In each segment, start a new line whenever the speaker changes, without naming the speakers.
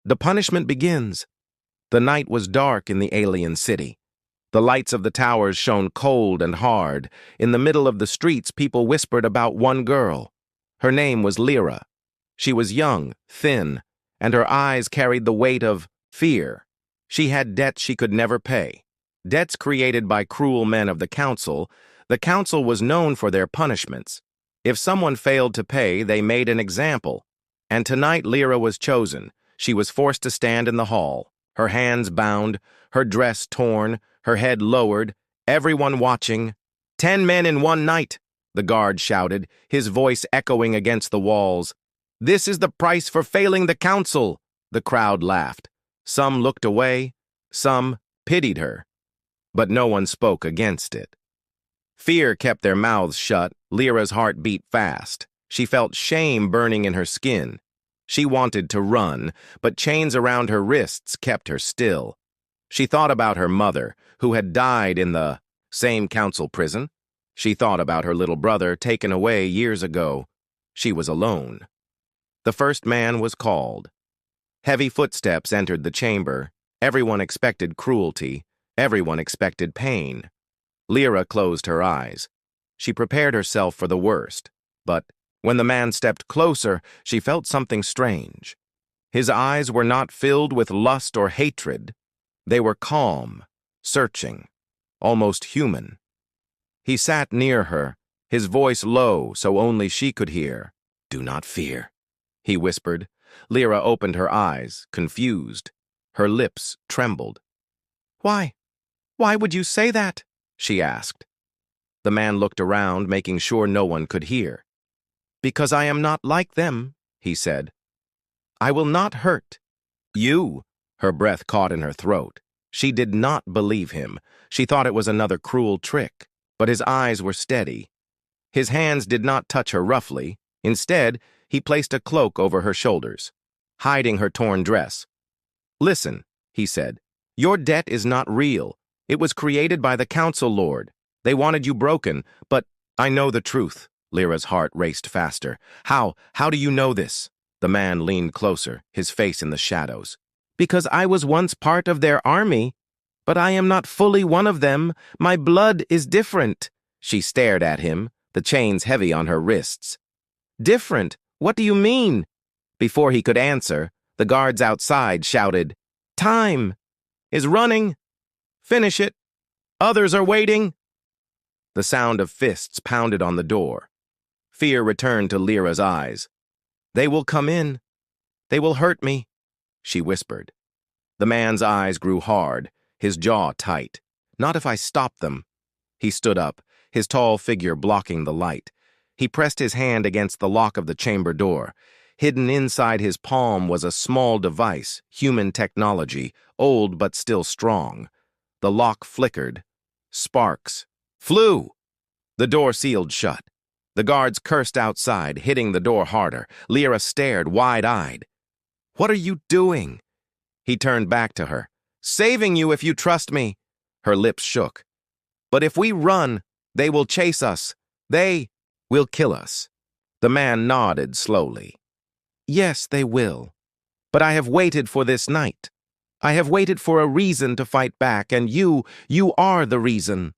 The punishment begins. The night was dark in the alien city. The lights of the towers shone cold and hard. In the middle of the streets, people whispered about one girl. Her name was Lyra. She was young, thin, and her eyes carried the weight of fear. She had debts she could never pay. Debts created by cruel men of the council. The council was known for their punishments. If someone failed to pay, they made an example. And tonight Lyra was chosen. She was forced to stand in the hall, her hands bound, her dress torn, her head lowered, everyone watching. 10 men in one night, the guard shouted, his voice echoing against the walls. This is the price for failing the council, the crowd laughed. Some looked away, some pitied her, but no one spoke against it. Fear kept their mouths shut. Lyra's heart beat fast. She felt shame burning in her skin. She wanted to run, but chains around her wrists kept her still. She thought about her mother, who had died in the same council prison. She thought about her little brother taken away years ago. She was alone. The first man was called. Heavy footsteps entered the chamber. Everyone expected cruelty. Everyone expected pain. Lyra closed her eyes. She prepared herself for the worst, but when the man stepped closer, she felt something strange. His eyes were not filled with lust or hatred. They were calm, searching, almost human. He sat near her, his voice low so only she could hear. "Do not fear," he whispered. Lyra opened her eyes, confused. Her lips trembled. "Why? Why would you say that?" she asked. The man looked around, making sure no one could hear. "Because I am not like them," he said. "I will not hurt you." Her breath caught in her throat. She did not believe him. She thought it was another cruel trick, but his eyes were steady. His hands did not touch her roughly. Instead, he placed a cloak over her shoulders, hiding her torn dress. "Listen," he said, "your debt is not real. It was created by the council lord. They wanted you broken, but I know the truth." Lyra's heart raced faster. How do you know this?" The man leaned closer, his face in the shadows. "Because I was once part of their army, but I am not fully one of them. My blood is different." She stared at him, the chains heavy on her wrists. "Different? What do you mean?" Before he could answer, the guards outside shouted, "Time is running. Finish it. Others are waiting." The sound of fists pounded on the door. Fear returned to Lyra's eyes. "They will come in. They will hurt me," she whispered. The man's eyes grew hard, his jaw tight. "Not if I stop them." He stood up, his tall figure blocking the light. He pressed his hand against the lock of the chamber door. Hidden inside his palm was a small device, human technology, old but still strong. The lock flickered. Sparks flew. The door sealed shut. The guards cursed outside, hitting the door harder. Lyra stared, wide-eyed. "What are you doing?" He turned back to her. "Saving you if you trust me." Her lips shook. "But if we run, they will chase us. They will kill us." The man nodded slowly. "Yes, they will. But I have waited for this night. I have waited for a reason to fight back, and you are the reason."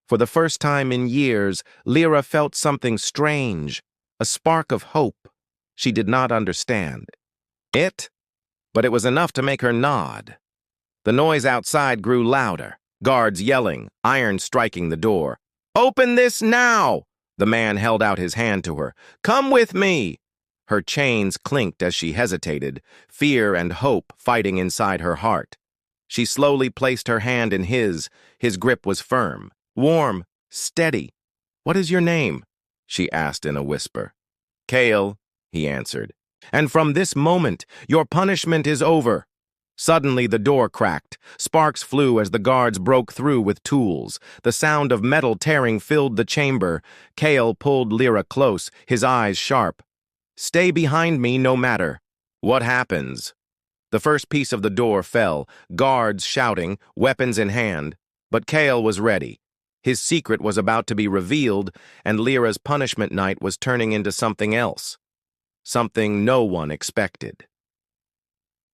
For the first time in years, Lyra felt something strange, a spark of hope. She did not understand it, but it was enough to make her nod. The noise outside grew louder, guards yelling, iron striking the door. "Open this now!" The man held out his hand to her. "Come with me!" Her chains clinked as she hesitated, fear and hope fighting inside her heart. She slowly placed her hand in his. His grip was firm, warm, steady. "What is your name?" she asked in a whisper. "Kale," he answered. "And from this moment, your punishment is over." Suddenly the door cracked. Sparks flew as the guards broke through with tools. The sound of metal tearing filled the chamber. Kale pulled Lyra close, his eyes sharp. "Stay behind me no matter what happens." The first piece of the door fell, guards shouting, weapons in hand. But Kale was ready. His secret was about to be revealed, and Lyra's punishment night was turning into something else. Something no one expected.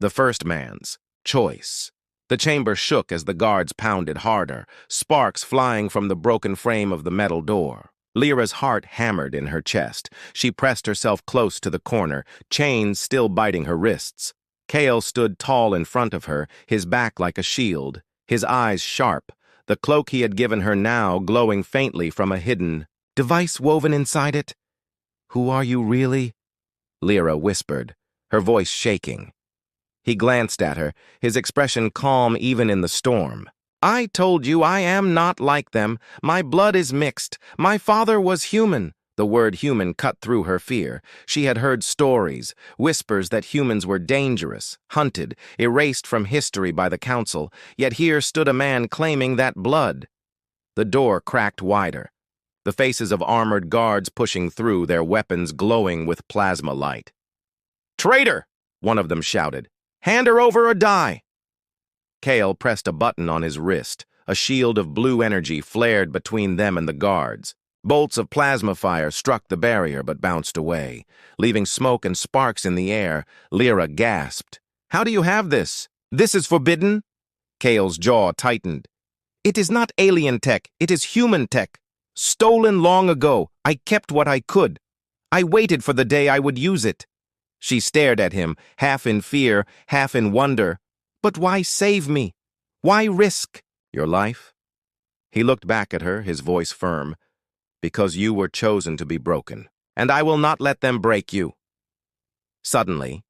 The first man's choice. The chamber shook as the guards pounded harder, sparks flying from the broken frame of the metal door. Lyra's heart hammered in her chest. She pressed herself close to the corner, chains still biting her wrists. Kale stood tall in front of her, his back like a shield, his eyes sharp, the cloak he had given her now glowing faintly from a hidden device woven inside it. "Who are you really?" Lyra whispered, her voice shaking. He glanced at her, his expression calm even in the storm. "I told you I am not like them. My blood is mixed. My father was human." The word human cut through her fear. She had heard stories, whispers that humans were dangerous, hunted, erased from history by the council, yet here stood a man claiming that blood. The door cracked wider, the faces of armored guards pushing through, their weapons glowing with plasma light. "Traitor!" one of them shouted. "Hand her over or die!" Kale pressed a button on his wrist. A shield of blue energy flared between them and the guards. Bolts of plasma fire struck the barrier but bounced away. Leaving smoke and sparks in the air, Lyra gasped. "How do you have this? This is forbidden?" Kale's jaw tightened. "It is not alien tech, it is human tech. Stolen long ago, I kept what I could. I waited for the day I would use it." She stared at him, half in fear, half in wonder. "But why save me? Why risk your life?" He looked back at her, his voice firm. "Because you were chosen to be broken, and I will not let them break you." Suddenly,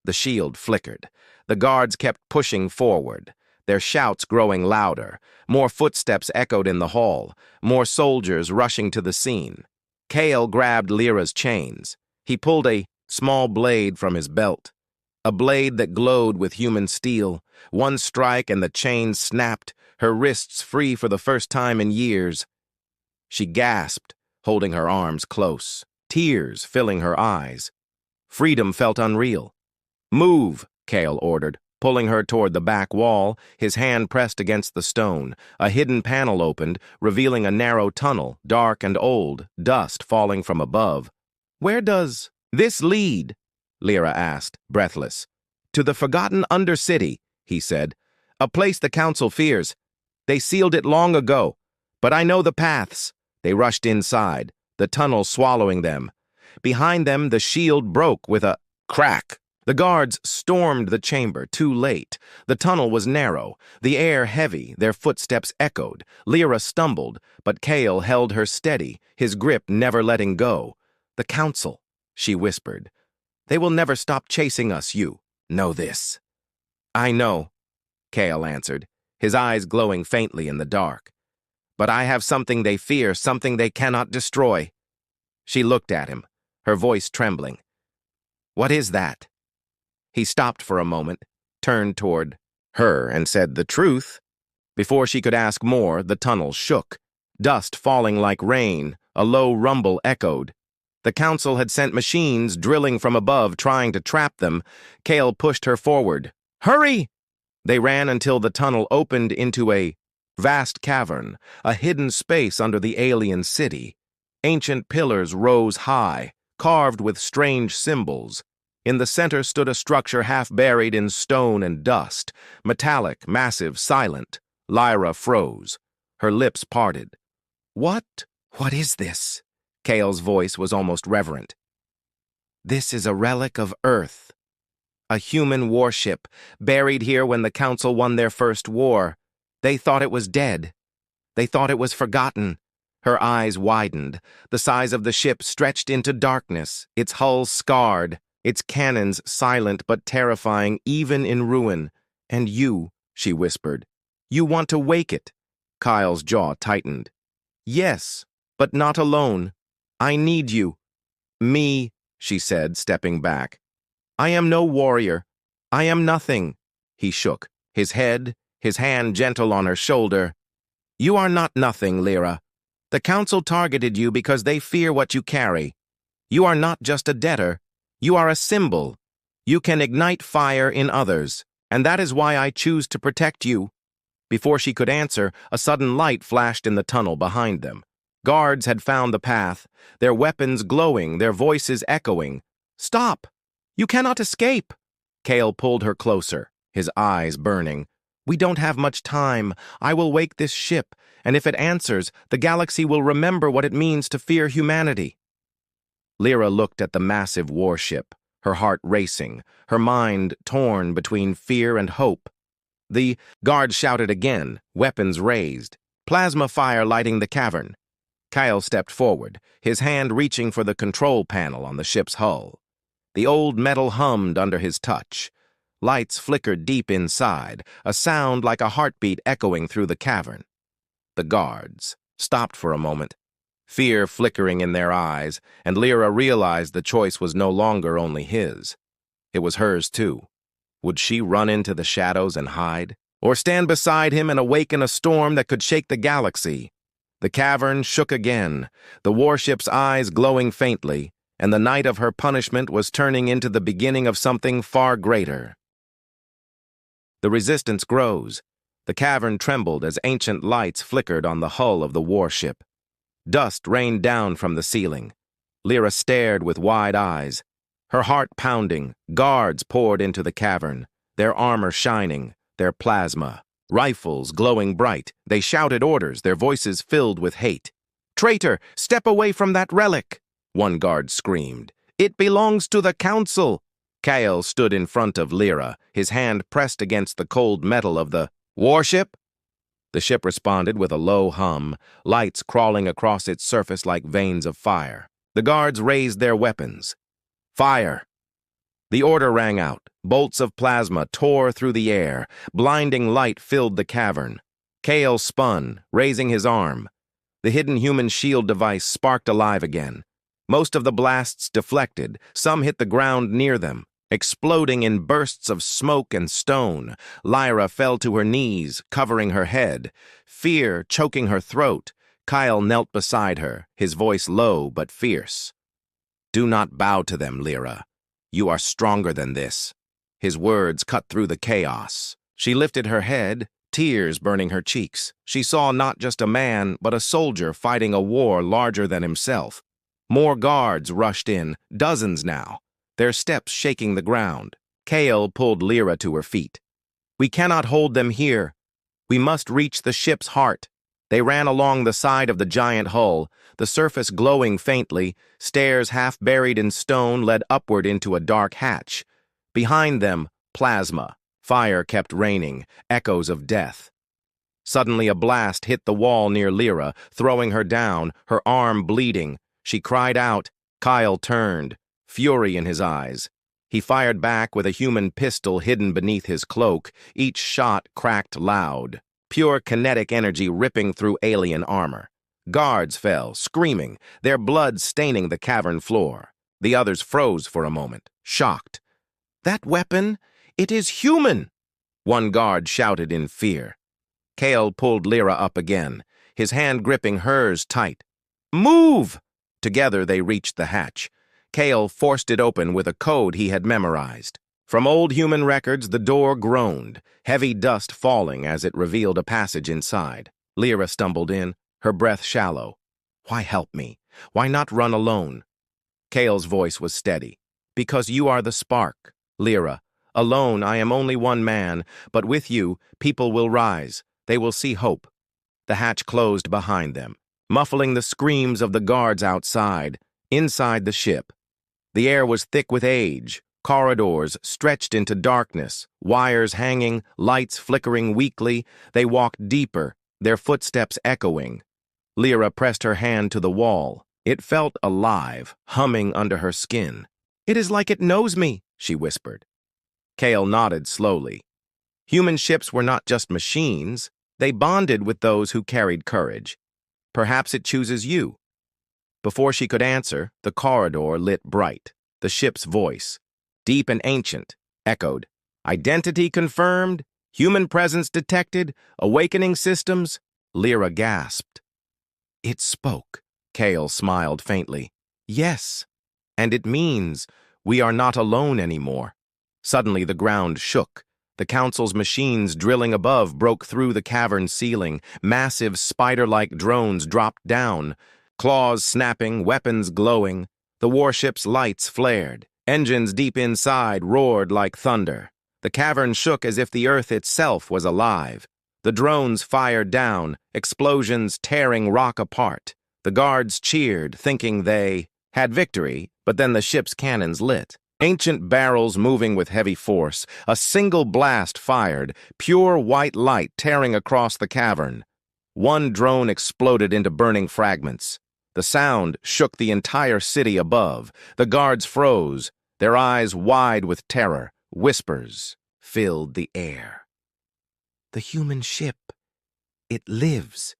the shield flickered. The guards kept pushing forward, their shouts growing louder. More footsteps echoed in the hall, more soldiers rushing to the scene. Kale grabbed Lyra's chains. He pulled a small blade from his belt, a blade that glowed with human steel. One strike and the chains snapped, her wrists free for the first time in years. She gasped, holding her arms close, tears filling her eyes. Freedom felt unreal. "Move," Kale ordered, pulling her toward the back wall, his hand pressed against the stone. A hidden panel opened, revealing a narrow tunnel, dark and old, dust falling from above. "Where does this lead?" Lyra asked, breathless. "To the forgotten Undercity," he said. "A place the council fears. They sealed it long ago, but I know the paths." They rushed inside, the tunnel swallowing them. Behind them, the shield broke with a crack. The guards stormed the chamber, too late. The tunnel was narrow, the air heavy, their footsteps echoed. Lyra stumbled, but Kale held her steady, his grip never letting go. "The council," she whispered. "They will never stop chasing us, you know this." "I know," Kale answered, his eyes glowing faintly in the dark. "But I have something they fear, something they cannot destroy." She looked at him, her voice trembling. "What is that?" He stopped for a moment, turned toward her, and said the truth. Before she could ask more, the tunnel shook. Dust falling like rain, a low rumble echoed. The council had sent machines drilling from above, trying to trap them. Kale pushed her forward. "Hurry!" They ran until the tunnel opened into a vast cavern, a hidden space under the alien city. Ancient pillars rose high, carved with strange symbols. In the center stood a structure half buried in stone and dust, metallic, massive, silent. Lyra froze. Her lips parted. What is this?" Kale's voice was almost reverent. "This is a relic of Earth. A human warship, buried here when the council won their first war. They thought it was dead. They thought it was forgotten." Her eyes widened. The size of the ship stretched into darkness, its hull scarred, its cannons silent but terrifying even in ruin. "And you," she whispered, "you want to wake it." Kyle's jaw tightened. "Yes, but not alone. I need you." "Me," she said, stepping back. "I am no warrior. I am nothing." He shook, his head, his hand gentle on her shoulder. "You are not nothing, Lyra. The council targeted you because they fear what you carry. You are not just a debtor. You are a symbol. You can ignite fire in others, and that is why I choose to protect you." Before she could answer, a sudden light flashed in the tunnel behind them. Guards had found the path, their weapons glowing, their voices echoing. "Stop! You cannot escape!" Kale pulled her closer, his eyes burning. "We don't have much time. I will wake this ship, and if it answers, the galaxy will remember what it means to fear humanity." Lyra looked at the massive warship, her heart racing, her mind torn between fear and hope. The guards shouted again, weapons raised, plasma fire lighting the cavern. Kyle stepped forward, his hand reaching for the control panel on the ship's hull. The old metal hummed under his touch. Lights flickered deep inside, a sound like a heartbeat echoing through the cavern. The guards stopped for a moment, fear flickering in their eyes, and Lyra realized the choice was no longer only his. It was hers too. Would she run into the shadows and hide, or stand beside him and awaken a storm that could shake the galaxy? The cavern shook again, the warship's eyes glowing faintly, and the night of her punishment was turning into the beginning of something far greater. The resistance grows. The cavern trembled as ancient lights flickered on the hull of the warship. Dust rained down from the ceiling. Lyra stared with wide eyes. Her heart pounding, guards poured into the cavern, their armor shining, their plasma, rifles glowing bright. They shouted orders, their voices filled with hate. "Traitor, step away from that relic!" one guard screamed. "It belongs to the council!" Kale stood in front of Lyra, his hand pressed against the cold metal of the warship. The ship responded with a low hum, lights crawling across its surface like veins of fire. The guards raised their weapons. "Fire!" The order rang out. Bolts of plasma tore through the air. Blinding light filled the cavern. Kale spun, raising his arm. The hidden human shield device sparked alive again. Most of the blasts deflected. Some hit the ground near them, exploding in bursts of smoke and stone. Lyra fell to her knees, covering her head, fear choking her throat. Kyle knelt beside her, his voice low but fierce. "Do not bow to them, Lyra. You are stronger than this." His words cut through the chaos. She lifted her head, tears burning her cheeks. She saw not just a man, but a soldier fighting a war larger than himself. More guards rushed in, dozens now, their steps shaking the ground. Kale pulled Lyra to her feet. "We cannot hold them here. We must reach the ship's heart." They ran along the side of the giant hull, the surface glowing faintly. Stairs half buried in stone led upward into a dark hatch. Behind them, plasma. Fire kept raining, echoes of death. Suddenly a blast hit the wall near Lyra, throwing her down, her arm bleeding. She cried out. Kyle turned, fury in his eyes. He fired back with a human pistol hidden beneath his cloak. Each shot cracked loud, pure kinetic energy ripping through alien armor. Guards fell, screaming, their blood staining the cavern floor. The others froze for a moment, shocked. "That weapon, it is human!" one guard shouted in fear. Kale pulled Lyra up again, his hand gripping hers tight. "Move!" Together they reached the hatch. Kale forced it open with a code he had memorized. From old human records, the door groaned, heavy dust falling as it revealed a passage inside. Lyra stumbled in, her breath shallow. "Why help me? Why not run alone?" Kale's voice was steady. "Because you are the spark, Lyra. Alone, I am only one man, but with you, people will rise. They will see hope." The hatch closed behind them, muffling the screams of the guards outside. Inside the ship, the air was thick with age. Corridors stretched into darkness, wires hanging, lights flickering weakly. They walked deeper, their footsteps echoing. Lyra pressed her hand to the wall. It felt alive, humming under her skin. "It is like it knows me," she whispered. Kale nodded slowly. Human ships were not just machines. They bonded with those who carried courage. "Perhaps it chooses you." Before she could answer, the corridor lit bright. The ship's voice, deep and ancient, echoed. "Identity confirmed, human presence detected, awakening systems." Lyra gasped. "It spoke." Kale smiled faintly. "Yes, and it means we are not alone anymore." Suddenly the ground shook. The council's machines drilling above broke through the cavern ceiling. Massive spider-like drones dropped down, claws snapping, weapons glowing. The warship's lights flared, Engines deep inside roared like thunder. The cavern shook as if the earth itself was alive. The drones fired down, explosions tearing rock apart. The guards cheered, thinking they had victory, but then the ship's cannons lit. Ancient barrels moving with heavy force, a single blast fired, pure white light tearing across the cavern. One drone exploded into burning fragments. The sound shook the entire city above. The guards froze, their eyes wide with terror. Whispers filled the air. "The human ship. It lives."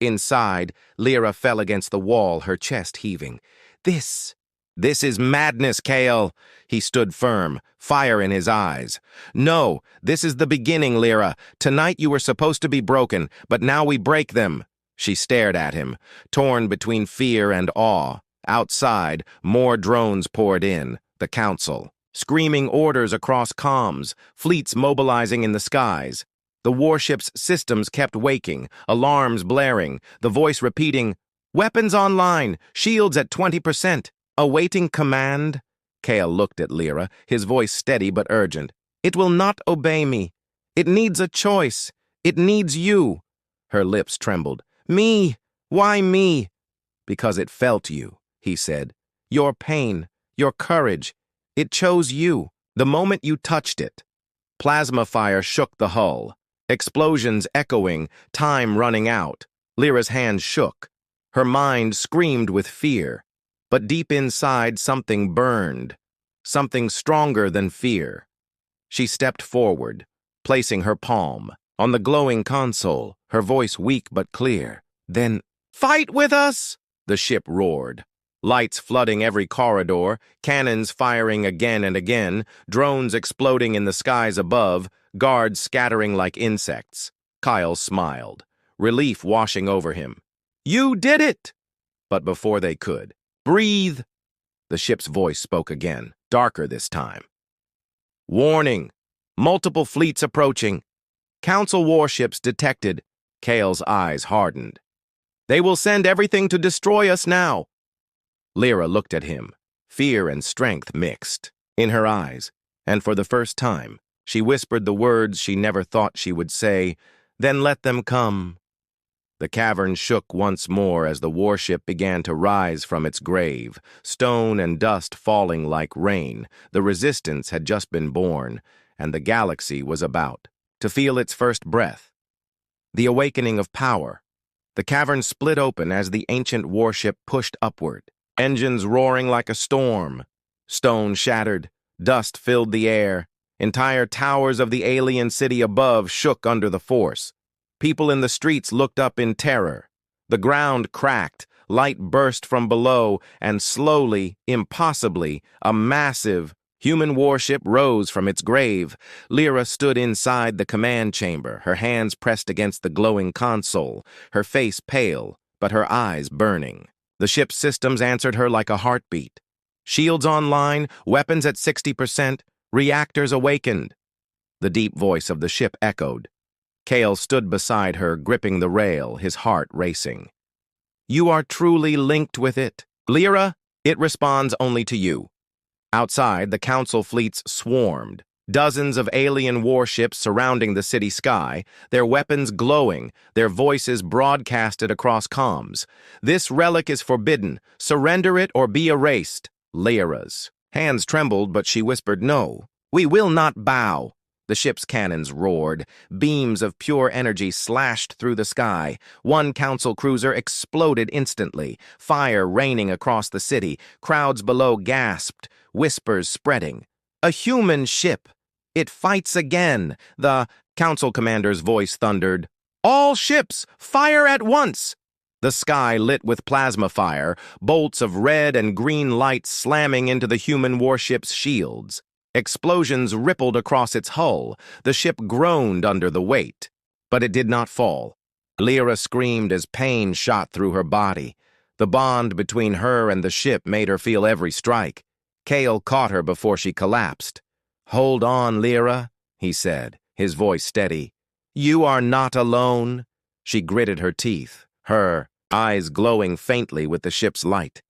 Inside, Lyra fell against the wall, her chest heaving. This is madness, Kale." He stood firm, fire in his eyes. "No, this is the beginning, Lyra. Tonight you were supposed to be broken, but now we break them." She stared at him, torn between fear and awe. Outside, more drones poured in, the Council, screaming orders across comms, fleets mobilizing in the skies. The warship's systems kept waking, alarms blaring, the voice repeating, "Weapons online, shields at 20%. Awaiting command." Kale looked at Lyra, his voice steady but urgent. "It will not obey me. It needs a choice. It needs you." Her lips trembled. "Me? Why me?" "Because it felt you," he said. "Your pain, your courage. It chose you, the moment you touched it." Plasma fire shook the hull. Explosions echoing, time running out. Lyra's hands shook. Her mind screamed with fear. But deep inside, something burned. Something stronger than fear. She stepped forward, placing her palm on the glowing console, her voice weak but clear. Then, "Fight with us!" the ship roared. Lights flooding every corridor, cannons firing again and again, drones exploding in the skies above, guards scattering like insects. Kyle smiled, relief washing over him. "You did it!" But before they could, "Breathe!" The ship's voice spoke again, darker this time. "Warning! Multiple fleets approaching. Council warships detected." Kale's eyes hardened. "They will send everything to destroy us now." Lyra looked at him, fear and strength mixed in her eyes, and for the first time, she whispered the words she never thought she would say, "Then let them come." The cavern shook once more as the warship began to rise from its grave, stone and dust falling like rain. The resistance had just been born, and the galaxy was about to feel its first breath. The awakening of power. The cavern split open as the ancient warship pushed upward, engines roaring like a storm. Stone shattered, dust filled the air. Entire towers of the alien city above shook under the force. People in the streets looked up in terror. The ground cracked, light burst from below, and slowly, impossibly, a massive human warship rose from its grave. Lyra stood inside the command chamber, her hands pressed against the glowing console, her face pale, but her eyes burning. The ship's systems answered her like a heartbeat. Shields online, weapons at 60%, reactors awakened. The deep voice of the ship echoed. Kale stood beside her, gripping the rail, his heart racing. "You are truly linked with it. Lyra, it responds only to you." Outside, the council fleets swarmed, dozens of alien warships surrounding the city sky, their weapons glowing, their voices broadcasted across comms. "This relic is forbidden. Surrender it or be erased." Lyra's hands trembled, but she whispered, "No, we will not bow." The ship's cannons roared. Beams of pure energy slashed through the sky. One council cruiser exploded instantly, fire raining across the city. Crowds below gasped, whispers spreading. "A human ship! It fights again!" The council commander's voice thundered. "All ships, fire at once!" The sky lit with plasma fire, bolts of red and green light slamming into the human warship's shields. Explosions rippled across its hull. The ship groaned under the weight, but it did not fall. Lyra screamed as pain shot through her body. The bond between her and the ship made her feel every strike. Kale caught her before she collapsed. "Hold on, Lyra," he said, his voice steady. "You are not alone." She gritted her teeth, her eyes glowing faintly with the ship's light.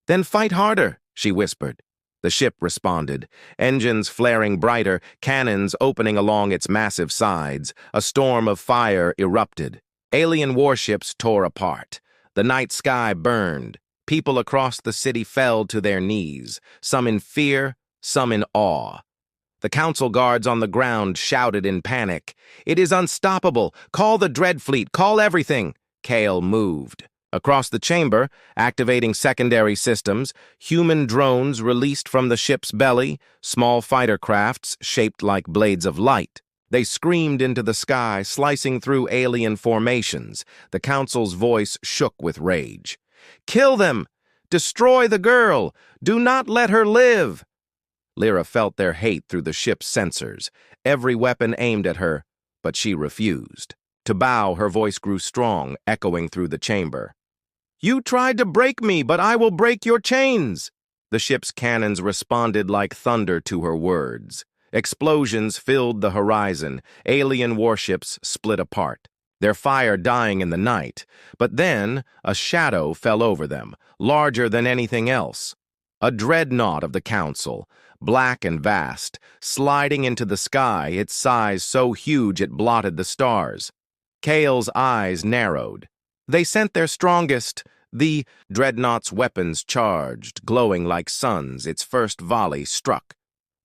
"Then fight harder," she whispered. The ship responded, engines flaring brighter, cannons opening along its massive sides. A storm of fire erupted. Alien warships tore apart. The night sky burned. People across the city fell to their knees, some in fear, some in awe. The council guards on the ground shouted in panic. "It is unstoppable! Call the Dread Fleet! Call everything!" Kale moved. Across the chamber, activating secondary systems, human drones released from the ship's belly, small fighter crafts shaped like blades of light. They screamed into the sky, slicing through alien formations. The council's voice shook with rage. "Kill them! Destroy the girl! Do not let her live!" Lyra felt their hate through the ship's sensors, every weapon aimed at her, but she refused. To bow, her voice grew strong, echoing through the chamber. "You tried to break me, but I will break your chains!" The ship's cannons responded like thunder to her words. Explosions filled the horizon. Alien warships split apart, their fire dying in the night. But then a shadow fell over them, larger than anything else. A dreadnought of the council, black and vast, sliding into the sky, its size so huge it blotted the stars. Kale's eyes narrowed. They sent their strongest. The dreadnought's weapons charged, glowing like suns. Its first volley struck.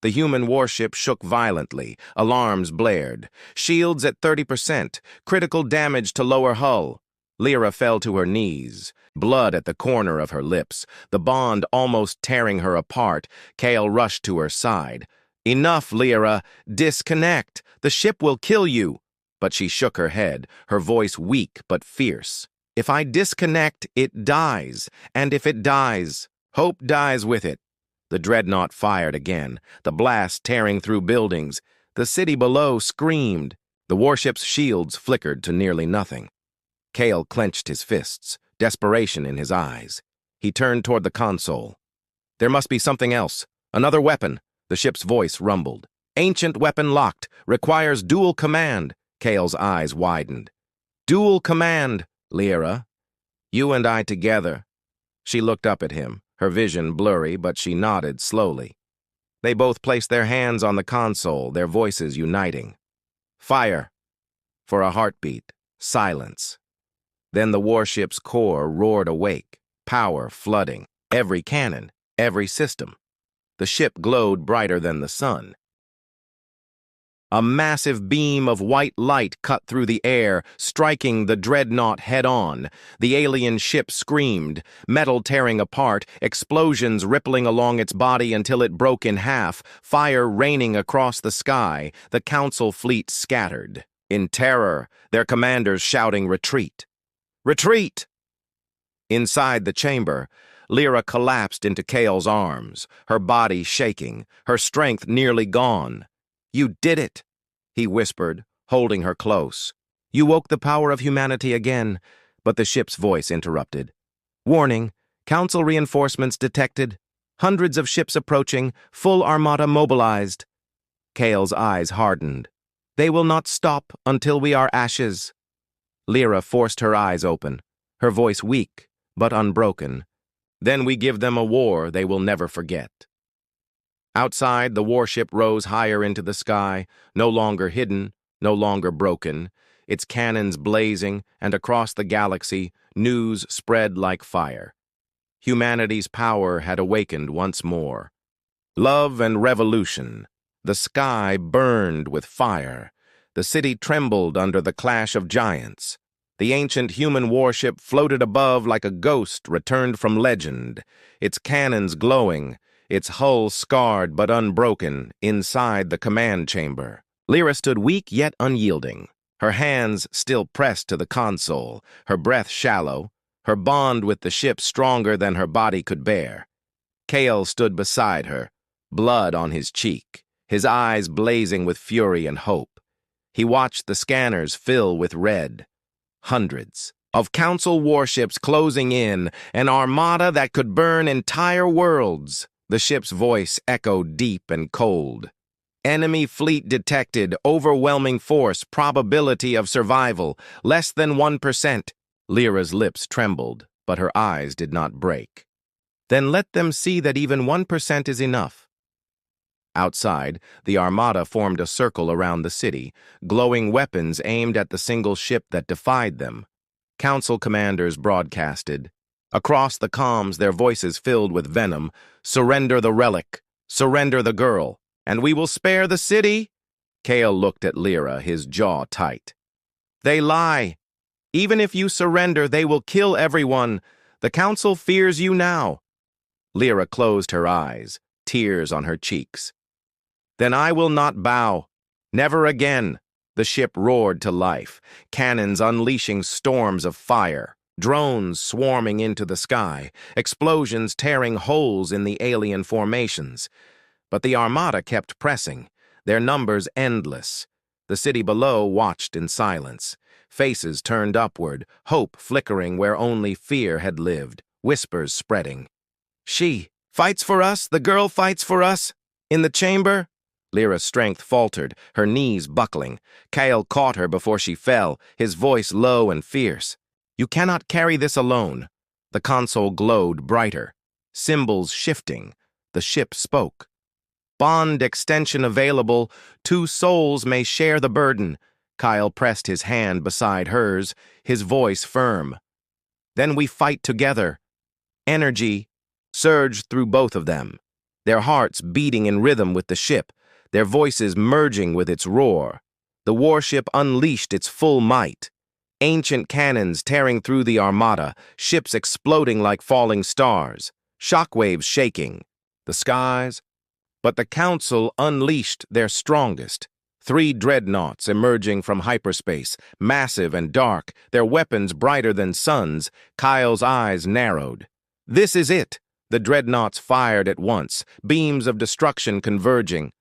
The human warship shook violently. Alarms blared. Shields at 30%. Critical damage to lower hull. Lyra fell to her knees, blood at the corner of her lips, the bond almost tearing her apart. Kale rushed to her side. "Enough, Lyra. Disconnect. The ship will kill you." But she shook her head, her voice weak but fierce. "If I disconnect, it dies. And if it dies, hope dies with it." The dreadnought fired again, the blast tearing through buildings. The city below screamed. The warship's shields flickered to nearly nothing. Kale clenched his fists, desperation in his eyes. He turned toward the console. "There must be something else. Another weapon," the ship's voice rumbled. "Ancient weapon locked. Requires dual command." Kale's eyes widened. "Dual command, Lyra. You and I together." She looked up at him, her vision blurry, but she nodded slowly. They both placed their hands on the console, their voices uniting. Fire. For a heartbeat. Silence. Then the warship's core roared awake, power flooding. Every cannon, every system. The ship glowed brighter than the sun. A massive beam of white light cut through the air, striking the dreadnought head-on. The alien ship screamed, metal tearing apart, explosions rippling along its body until it broke in half, fire raining across the sky. The council fleet scattered. In terror, their commanders shouting retreat. Retreat! Inside the chamber, Lyra collapsed into Kale's arms, her body shaking, her strength nearly gone. "You did it," he whispered, holding her close. "You woke the power of humanity again," but the ship's voice interrupted. "Warning, Council reinforcements detected. Hundreds of ships approaching, full armada mobilized." Kale's eyes hardened. "They will not stop until we are ashes." Lyra forced her eyes open, her voice weak but unbroken. "Then we give them a war they will never forget." Outside, the warship rose higher into the sky, no longer hidden, no longer broken, its cannons blazing, and across the galaxy, news spread like fire. Humanity's power had awakened once more. Love and revolution. The sky burned with fire. The city trembled under the clash of giants. The ancient human warship floated above like a ghost returned from legend, its cannons glowing, its hull scarred but unbroken, inside the command chamber. Lyra stood weak yet unyielding, her hands still pressed to the console, her breath shallow, her bond with the ship stronger than her body could bear. Kale stood beside her, blood on his cheek, his eyes blazing with fury and hope. He watched the scanners fill with red. Hundreds of council warships closing in, an armada that could burn entire worlds. The ship's voice echoed deep and cold. "Enemy fleet detected, overwhelming force, probability of survival, less than 1%. Lyra's lips trembled, but her eyes did not break. Then let them see that even 1% is enough. Outside, the Armada formed a circle around the city, glowing weapons aimed at the single ship that defied them. Council commanders broadcasted. Across the comms, their voices filled with venom. "Surrender the relic. Surrender the girl. And we will spare the city." Kale looked at Lyra, his jaw tight. "They lie. Even if you surrender, they will kill everyone. The Council fears you now." Lyra closed her eyes, tears on her cheeks. "Then I will not bow. Never again." The ship roared to life, cannons unleashing storms of fire, drones swarming into the sky, explosions tearing holes in the alien formations. But the Armada kept pressing, their numbers endless. The city below watched in silence, faces turned upward, hope flickering where only fear had lived, whispers spreading. "She fights for us, the girl fights for us. In the chamber?" Lyra's strength faltered, her knees buckling. Kale caught her before she fell, his voice low and fierce. "You cannot carry this alone." The console glowed brighter, symbols shifting. The ship spoke. "Bond extension available. 2 souls may share the burden." Kyle pressed his hand beside hers, his voice firm. "Then we fight together." Energy surged through both of them, their hearts beating in rhythm with the ship, their voices merging with its roar. The warship unleashed its full might. Ancient cannons tearing through the Armada, ships exploding like falling stars, shockwaves shaking the skies. But the Council unleashed their strongest. 3 dreadnoughts emerging from hyperspace, massive and dark, their weapons brighter than suns. Kyle's eyes narrowed. "This is it." The dreadnoughts fired at once, beams of destruction converging.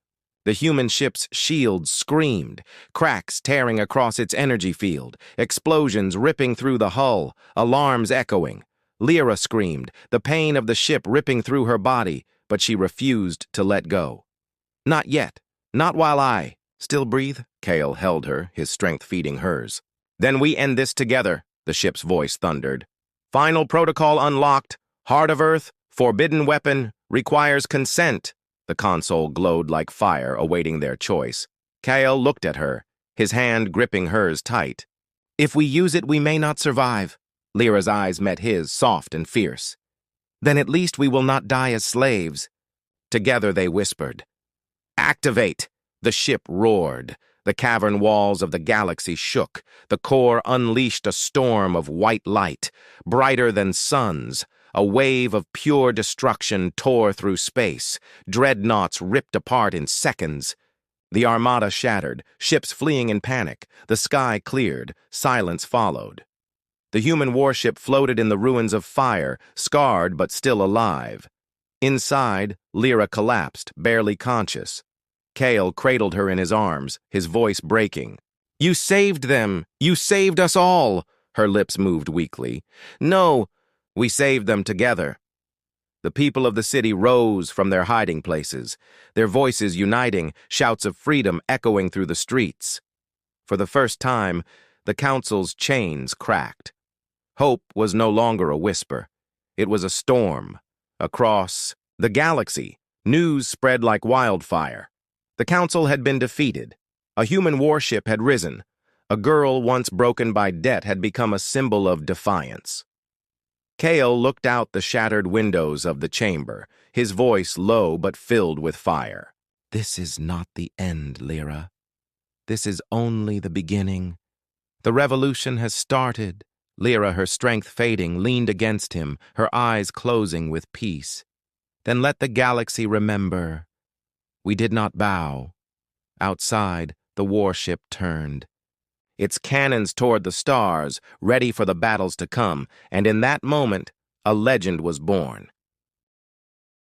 The human ship's shields screamed, cracks tearing across its energy field, explosions ripping through the hull, alarms echoing. Lyra screamed, the pain of the ship ripping through her body, but she refused to let go. "Not yet. Not while I still breathe." Kale held her, his strength feeding hers. "Then we end this together," the ship's voice thundered. "Final protocol unlocked. Heart of Earth, forbidden weapon, requires consent." The console glowed like fire, awaiting their choice. Kale looked at her, his hand gripping hers tight. "If we use it, we may not survive." Lyra's eyes met his, soft and fierce. "Then at least we will not die as slaves." Together they whispered. "Activate!" The ship roared. The cavern walls of the galaxy shook. The core unleashed a storm of white light, brighter than suns. A wave of pure destruction tore through space. Dreadnoughts ripped apart in seconds. The Armada shattered, ships fleeing in panic. The sky cleared. Silence followed. The human warship floated in the ruins of fire, scarred but still alive. Inside, Lyra collapsed, barely conscious. Kale cradled her in his arms, his voice breaking. "You saved them! You saved us all!" Her lips moved weakly. "No, we saved them together." The people of the city rose from their hiding places, their voices uniting, shouts of freedom echoing through the streets. For the first time, the Council's chains cracked. Hope was no longer a whisper. It was a storm. Across the galaxy, news spread like wildfire. The Council had been defeated. A human warship had risen. A girl once broken by debt had become a symbol of defiance. Kale looked out the shattered windows of the chamber, his voice low but filled with fire. "This is not the end, Lyra. This is only the beginning. The revolution has started." Lyra, her strength fading, leaned against him, her eyes closing with peace. "Then let the galaxy remember. We did not bow." Outside, the warship turned. Its cannons toward the stars, ready for the battles to come, and in that moment, a legend was born.